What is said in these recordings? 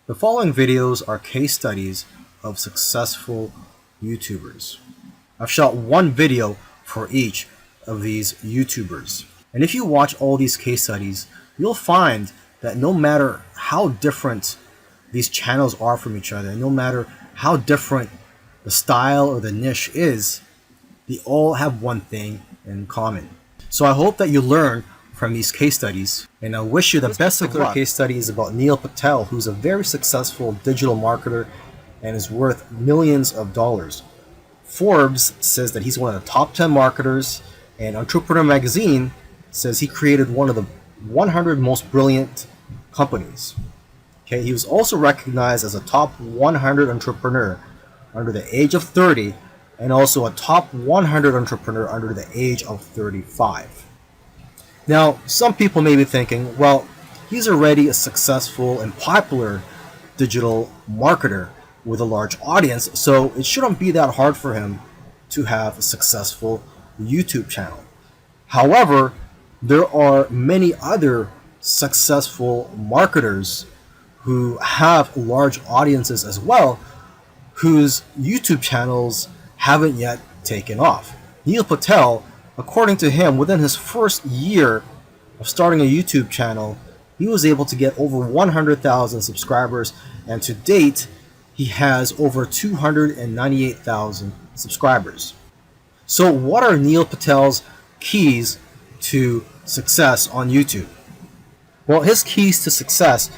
The following videos are case studies of successful YouTubers. I've shot one video for each of these YouTubers. And if you watch all these case studies, you'll find that no matter how different these channels are from each other, no matter how different the style or the niche is, they all have one thing in common. So I hope that you learn from these case studies, and I wish you the best of luck. Case study is about Neil Patel, who's a very successful digital marketer and is worth millions of dollars. Forbes says that he's one of the top 10 marketers, and Entrepreneur magazine says he created one of the 100 most brilliant companies. Okay, he was also recognized as a top 100 entrepreneur under the age of 30 and also a top 100 entrepreneur under the age of 35. Now, some people may be thinking, well, he's already a successful and popular digital marketer with a large audience, so it shouldn't be that hard for him to have a successful YouTube channel. However, there are many other successful marketers who have large audiences as well, whose YouTube channels haven't yet taken off. Neil Patel, according to him, within his first year of starting a YouTube channel, he was able to get over 100,000 subscribers, and to date, he has over 298,000 subscribers. So what are Neil Patel's keys to success on YouTube? Well, his keys to success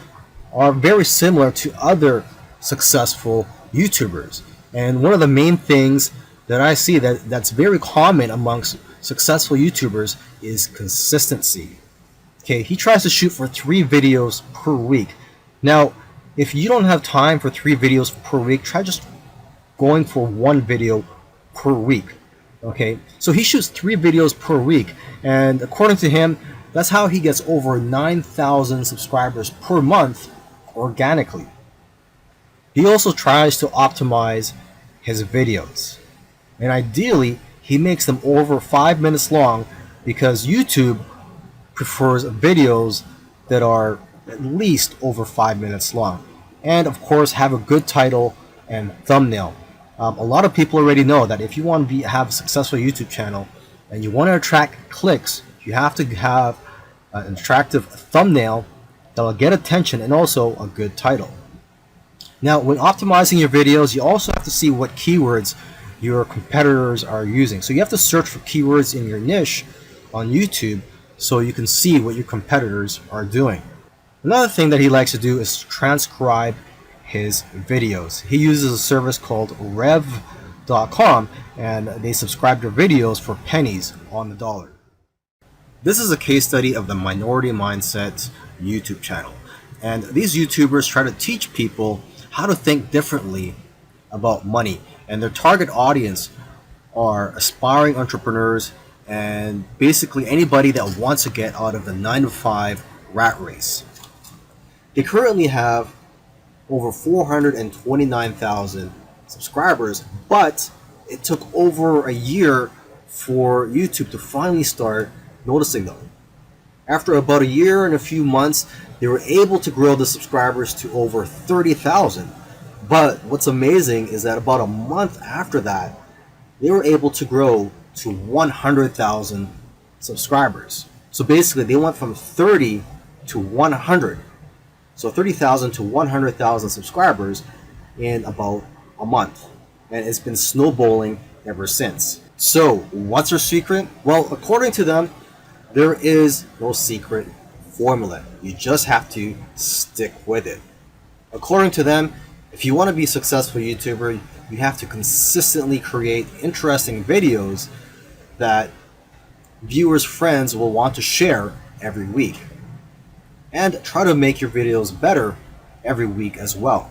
are very similar to other successful YouTubers. And one of the main things that I see that's very common amongst successful YouTubers is consistency. Okay, he tries to shoot for 3 videos per week. Now, if you don't have time for 3 videos per week, try just going for 1 video per week. Okay, so he shoots 3 videos per week, and according to him, that's how he gets over 9,000 subscribers per month organically. He also tries to optimize his videos, and ideally he makes them over 5 minutes long, because YouTube prefers videos that are at least over 5 minutes long, and of course have a good title and thumbnail. A lot of people already know that if you want to have a successful YouTube channel and you want to attract clicks, you have to have an attractive thumbnail that will get attention and also a good title. Now, when optimizing your videos, you also have to see what keywords your competitors are using. So you have to search for keywords in your niche on YouTube so you can see what your competitors are doing. Another thing that he likes to do is transcribe his videos. He uses a service called rev.com, and they subscribe their videos for pennies on the dollar. This is a case study of the Minority Mindset YouTube channel. And these YouTubers try to teach people how to think differently about money. And their target audience are aspiring entrepreneurs and basically anybody that wants to get out of the 9-to-5 rat race. They currently have over 429,000 subscribers, but it took over a year for YouTube to finally start noticing them. After about a year and a few months, they were able to grow the subscribers to over 30,000. But what's amazing is that about a month after that, they were able to grow to 100,000 subscribers. So basically, they went from 30 to 100. So 30,000 to 100,000 subscribers in about a month. And it's been snowballing ever since. So what's their secret? Well, according to them, there is no secret formula. You just have to stick with it. According to them, if you want to be a successful YouTuber, you have to consistently create interesting videos that viewers' friends will want to share every week. And try to make your videos better every week as well.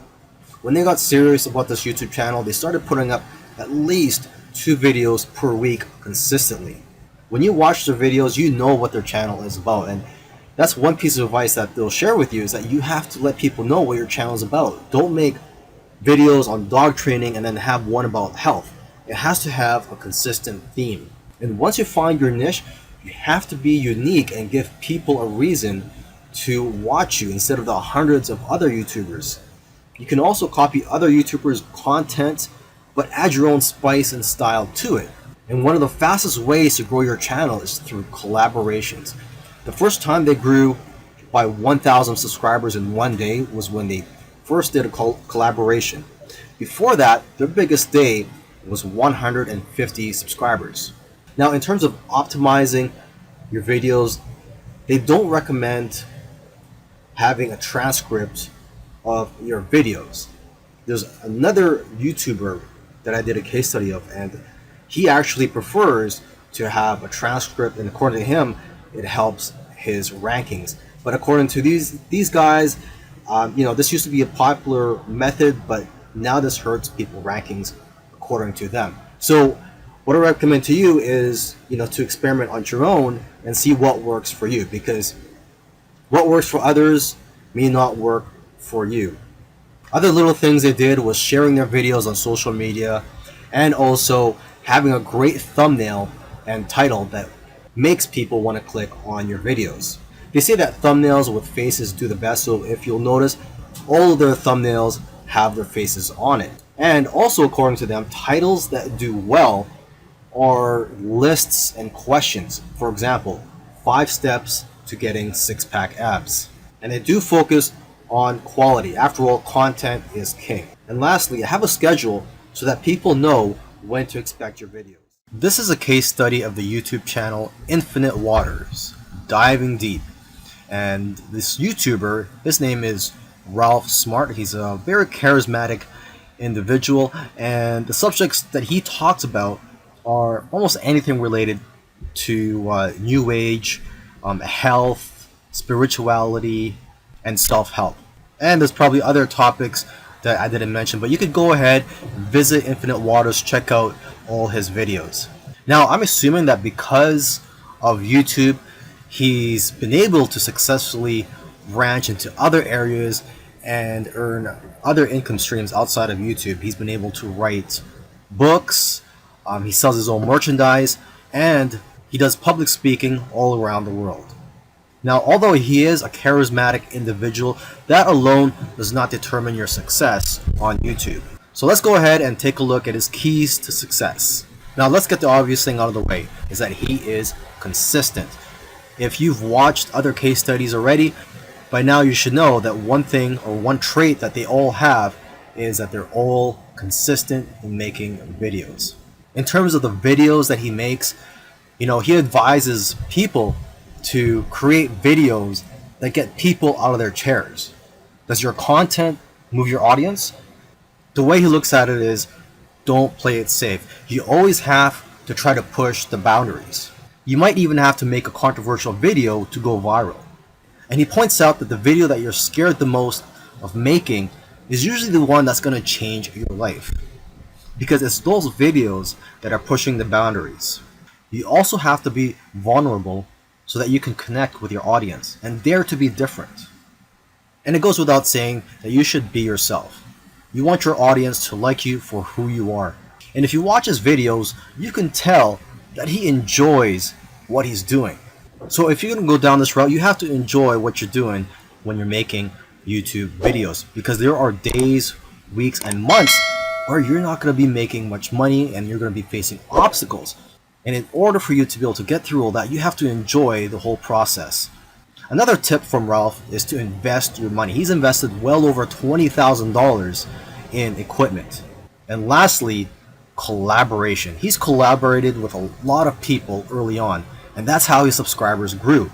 When they got serious about this YouTube channel, they started putting up at least 2 videos per week consistently. When you watch their videos, you know what their channel is about, and that's one piece of advice that they'll share with you, is that you have to let people know what your channel is about. Don't make videos on dog training and then have one about health. It has to have a consistent theme. And once you find your niche, you have to be unique and give people a reason to watch you instead of the hundreds of other YouTubers. You can also copy other YouTubers' content, but add your own spice and style to it. And one of the fastest ways to grow your channel is through collaborations. The first time they grew by 1,000 subscribers in one day was when they first did a collaboration. Before that, their biggest day was 150 subscribers. Now, in terms of optimizing your videos, they don't recommend having a transcript of your videos. There's another YouTuber that I did a case study of, and he actually prefers to have a transcript, and according to him, it helps his rankings. But according to these guys, this used to be a popular method, but now this hurts people's rankings according to them. So what I recommend to you is, to experiment on your own and see what works for you, because what works for others may not work for you. Other little things they did was sharing their videos on social media, and also having a great thumbnail and title that makes people want to click on your videos. They say that thumbnails with faces do the best, so if you'll notice, all of their thumbnails have their faces on it. And also, according to them, titles that do well are lists and questions. For example, 5 steps to getting 6-pack abs. And they do focus on quality. After all, content is king. And lastly, have a schedule so that people know when to expect your videos. This is a case study of the YouTube channel Infinite Waters, diving deep. And this YouTuber, his name is Ralph Smart. He's a very charismatic individual, and the subjects that he talks about are almost anything related to new age, health, spirituality, and self-help. And there's probably other topics that I didn't mention, but you could go ahead, visit Infinite Waters, check out all his videos. Now, I'm assuming that because of YouTube, he's been able to successfully branch into other areas and earn other income streams outside of YouTube. He's been able to write books, he sells his own merchandise, and he does public speaking all around the world. Now, although he is a charismatic individual, that alone does not determine your success on YouTube. So let's go ahead and take a look at his keys to success. Now, let's get the obvious thing out of the way, is that he is consistent. If you've watched other case studies already, by now you should know that one thing or one trait that they all have is that they're all consistent in making videos. In terms of the videos that he makes, he advises people to create videos that get people out of their chairs. Does your content move your audience? The way he looks at it is, don't play it safe. You always have to try to push the boundaries. You might even have to make a controversial video to go viral. And he points out that the video that you're scared the most of making is usually the one that's going to change your life, because it's those videos that are pushing the boundaries. You also have to be vulnerable so that you can connect with your audience and dare to be different. And it goes without saying that you should be yourself. You want your audience to like you for who you are. And if you watch his videos, you can tell that he enjoys what he's doing. So if you're going to go down this route, you have to enjoy what you're doing when you're making YouTube videos, because there are days, weeks, and months where you're not going to be making much money and you're going to be facing obstacles. And in order for you to be able to get through all that, you have to enjoy the whole process. Another tip from Ralph is to invest your money. He's invested well over $20,000 in equipment. And lastly, collaboration. He's collaborated with a lot of people early on, and that's how his subscribers grew.